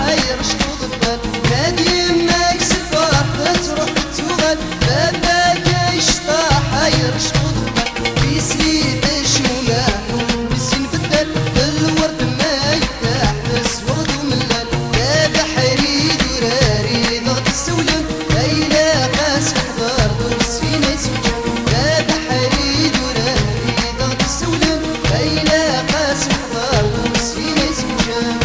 حير شطوط البال نادي ما يسفر تروح تغل باباك يشطح حير شطوط البال في سيد الشمال والسين بدل الورد ما يفتح اسود وملال بابا حريد وراري ضغط السولم ليلى قاس حضر والسين يسوجن بابا حريد وراري ضغط السولم ليلى قاس حضر والسين يسوجن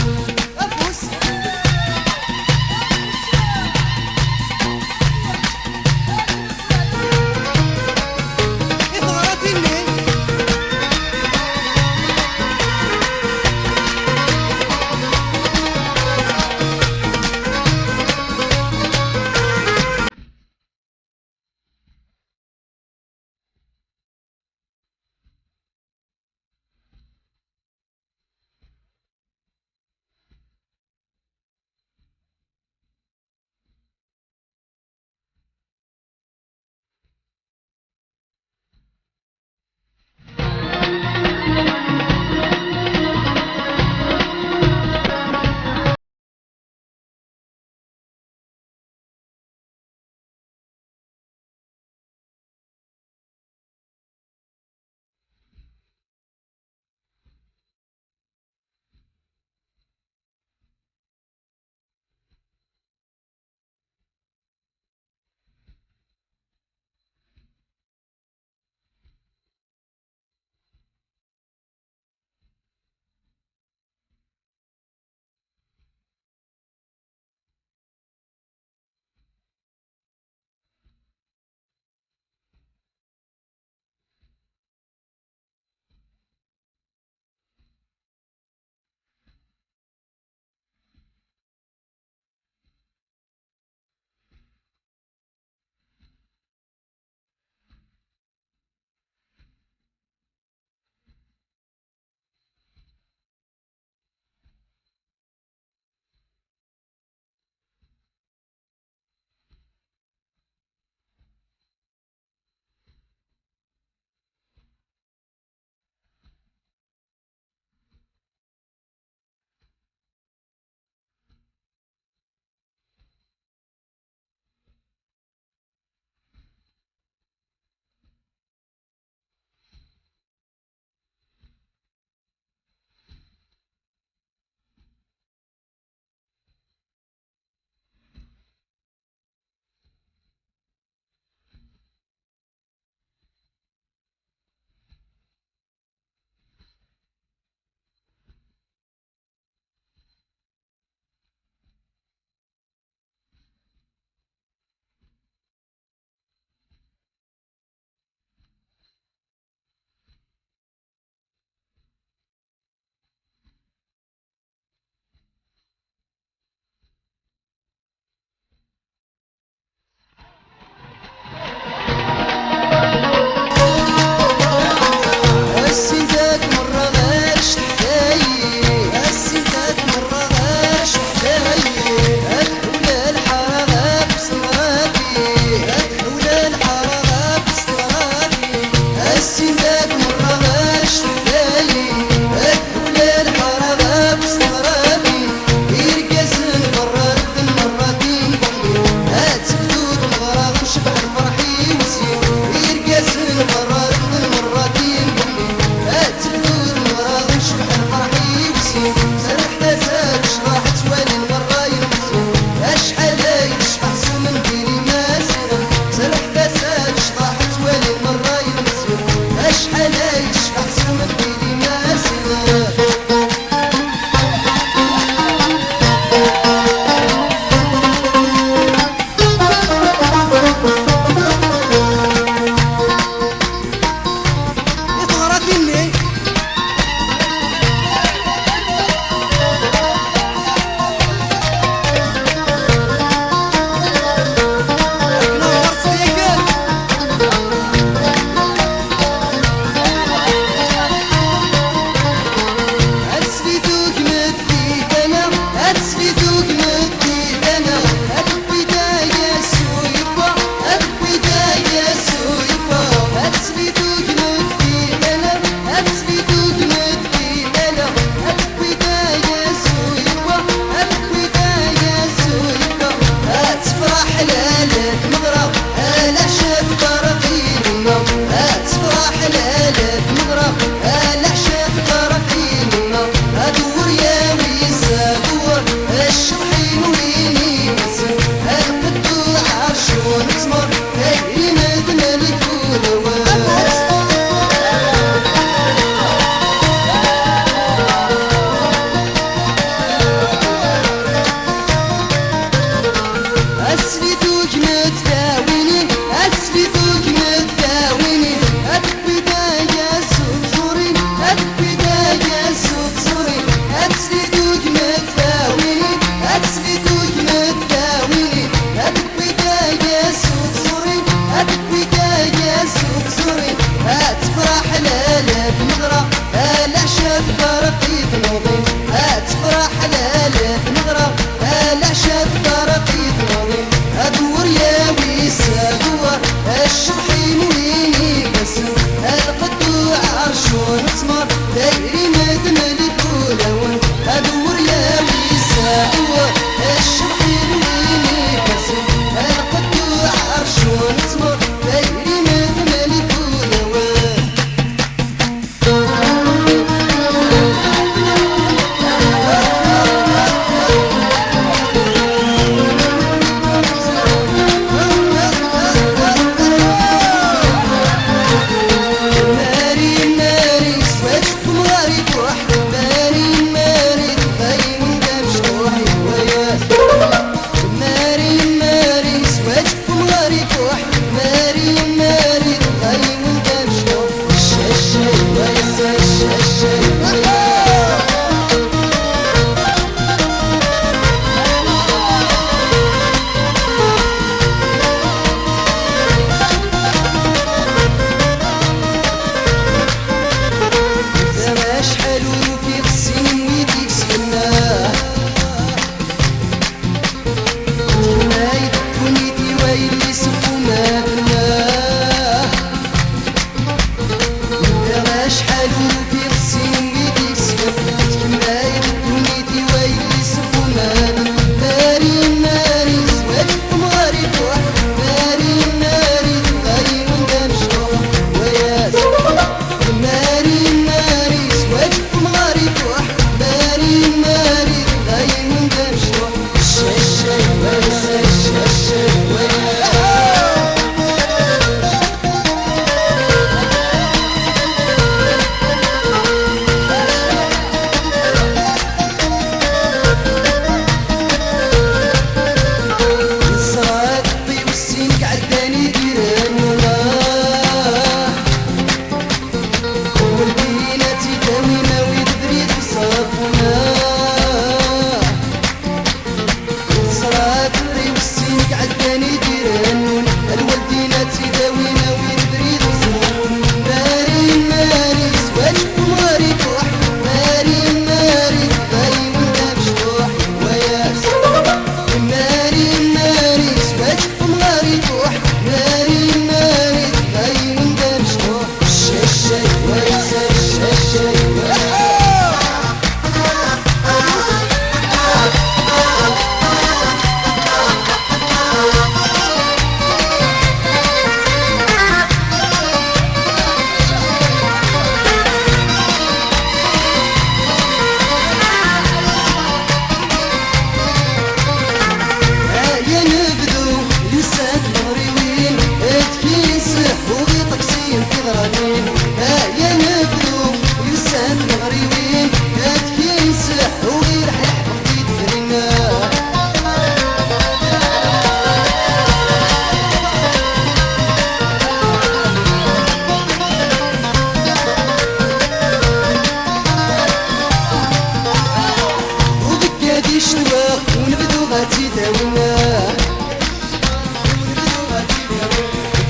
ونبدو غادي داوينا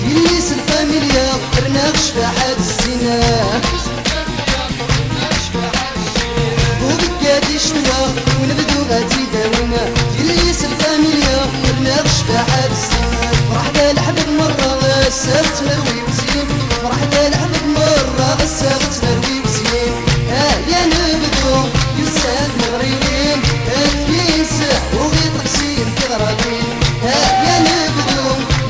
يليس الفاميليا درنا شفاعة الزنا وبكادي شوا ونبدو غادي داوينا يليس الفاميليا درنا شفاعة الزنا فرحنا لحبب مرة غسالت نروي وزين فرحنا لحبب مرة غسالت نروي وزين يا نبدو يساد مغربين وغي تقسيم كغرابين يا نبدو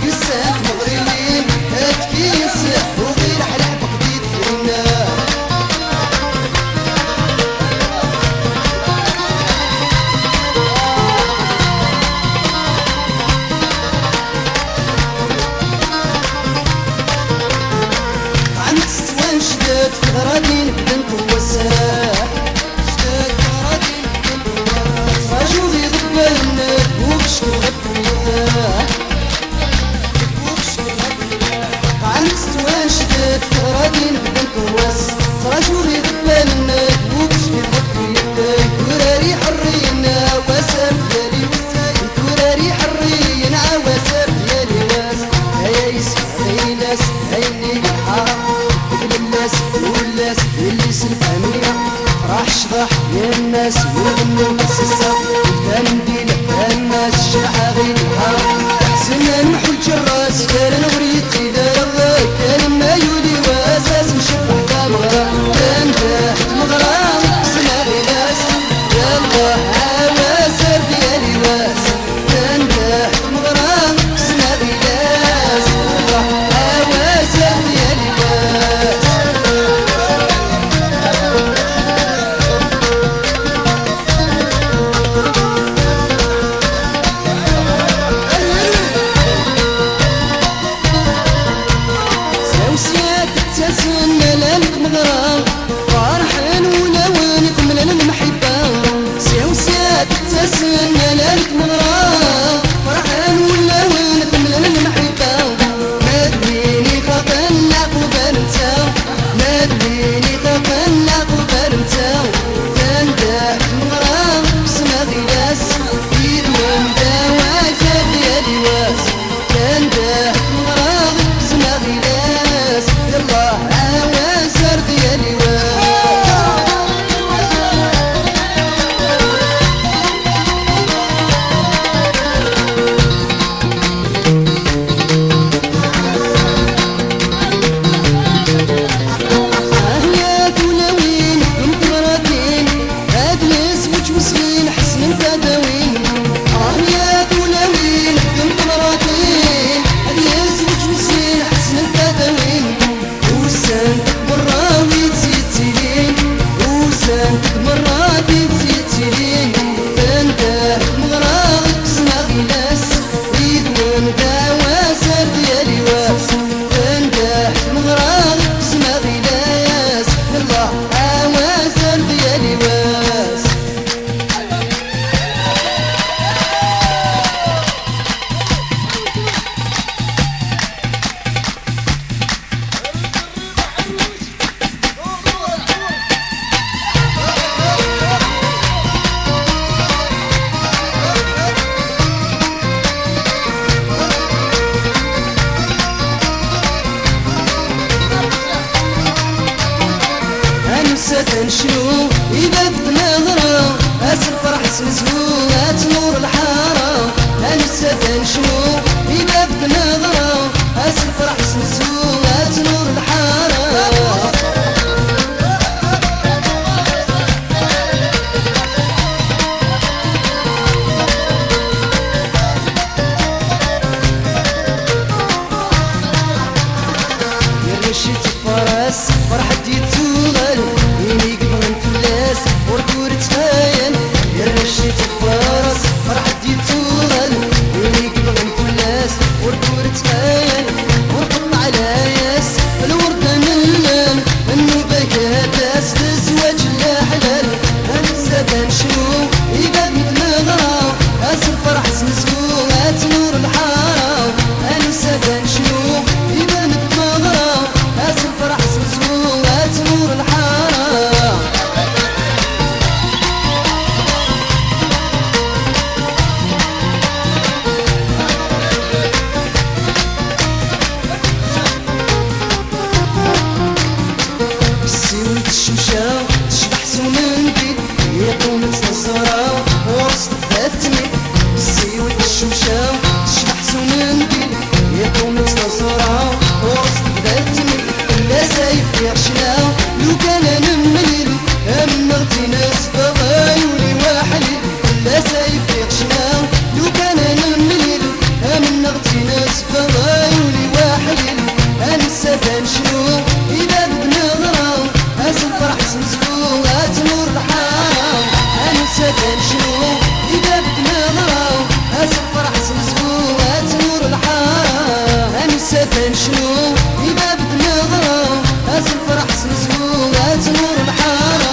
يساد مغربين تكيس وغي لحلح بقديد فينا عند ستوان شداد في غراب نشنو إذا بنظرة أسر فرح سنزهوات نور الحارة أنسى نشنو إذا بنظرة أسر فرح سنزهوات نور الحارة مشيت الفرس فرحة يتوغل يني قبل نفلاس وردور تفاين يا مشيت الفرس فرحة يتوغل يني قبل نفلاس وردور تفاين وطلع على ياس الوردة نلم انو بقى داس للزواج الحلال انسى نشوف اذا متنغرة اسر فرح سنسوات نور الحارة انسى نشوف اذا متنغرة اسر فرح سنسوات نور الحارة سيرة الشمشة تشبح سمنتي يقوم تصنصرة ورصد فاتني سيرة الشمشة تشبح سمنتي يقوم تصنصرة ورصد فاتني لا سايف يغشنا لو كان نميل أمن غتي ناس بغايولي واحد لا سايف يغشنا لو كان نميل أمن غتي ناس بغايولي واحد أنسى نشنو إذا بنظرة أسر فرح سنزهوات نور الحارة أنسى نشنو إذا بنظرة أسر فرح سنزهوات نور الحارة أنسى نشنو إذا بنظرة أسر فرح سنزهوات نور الحارة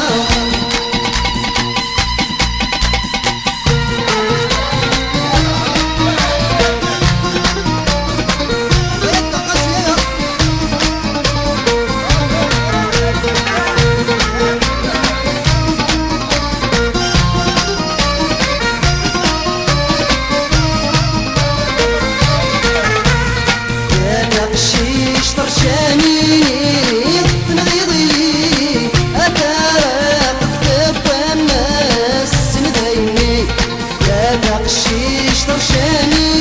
قشيش طرشاني نغيضي أتارق تبقى الناس ندايني يا قشيش طرشاني